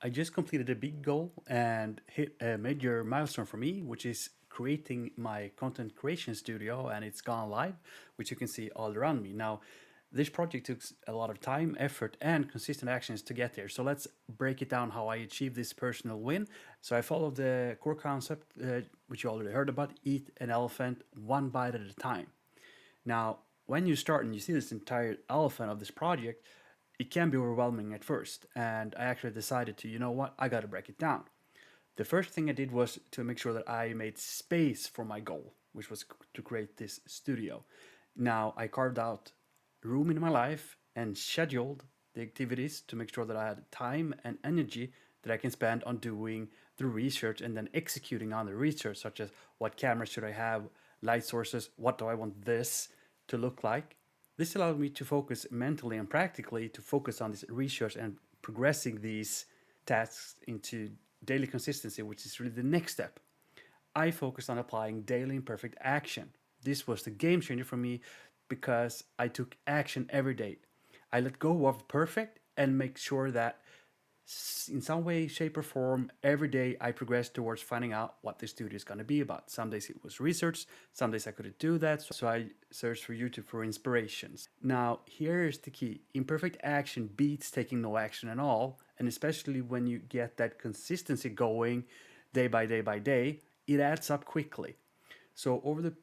I just completed a big goal and hit a major milestone for me, which is creating my content creation studio, and it's gone live, which you can see all around me. Now, this project took a lot of time, effort, and consistent actions to get there. So let's break it down how I achieved this personal win. So I followed the core concept, which you already heard about: eat an elephant one bite at a time. Now, when you start and you see this entire elephant of this project, it can be overwhelming at first. And I actually decided to, you know what, I got to break it down. The first thing I did was to make sure that I made space for my goal, which was to create this studio. Now, I carved out room in my life and scheduled the activities to make sure that I had time and energy that I can spend on doing the research and then executing on the research, such as what camera should I have, light sources, what do I want this to look like. This allowed me to focus mentally and practically to focus on this research and progressing these tasks into daily consistency, which is really the next step. I focused on applying daily imperfect action. This was the game changer for me because I took action every day. I let go of perfect and make sure that in some way, shape, or form, every day I progressed towards finding out what the studio is going to be about. Some days it was research, some days I couldn't do that, so I searched for YouTube for inspirations. Now, here's the key: imperfect action beats taking no action at all, and especially when you get that consistency going day by day by day, it adds up quickly. So, over the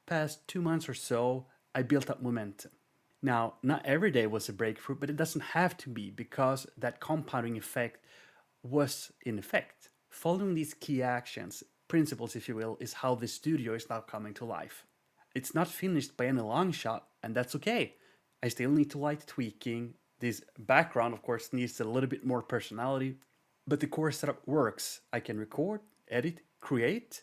past 2 months or so, I built up momentum. Now, not every day was a breakthrough, but it doesn't have to be because that compounding effect was in effect. Following these key actions, principles, if you will, is how the studio is now coming to life. It's not finished by any long shot, and that's okay. I still need to light tweaking. This background, of course, needs a little bit more personality, but the core setup works. I can record, edit, create,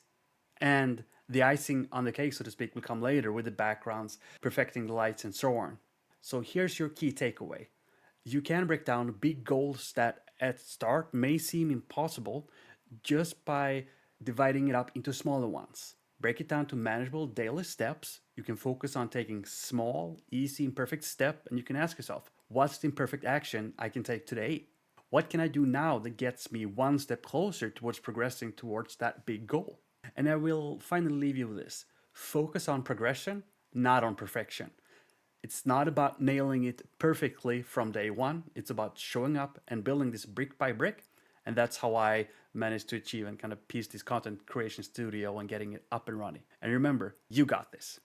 and the icing on the cake, so to speak, will come later with the backgrounds, perfecting the lights, and so on. So here's your key takeaway: you can break down big goals that at start may seem impossible just by dividing it up into smaller ones. Break it down to manageable daily steps. You can focus on taking small, easy, imperfect step, and you can ask yourself, what's the imperfect action I can take today? What can I do now that gets me one step closer towards progressing towards that big goal? And I will finally leave you with this: focus on progression, not on perfection. It's not about nailing it perfectly from day one. It's about showing up and building this brick by brick. And that's how I managed to achieve and kind of piece this content creation studio and getting it up and running. And remember, you got this.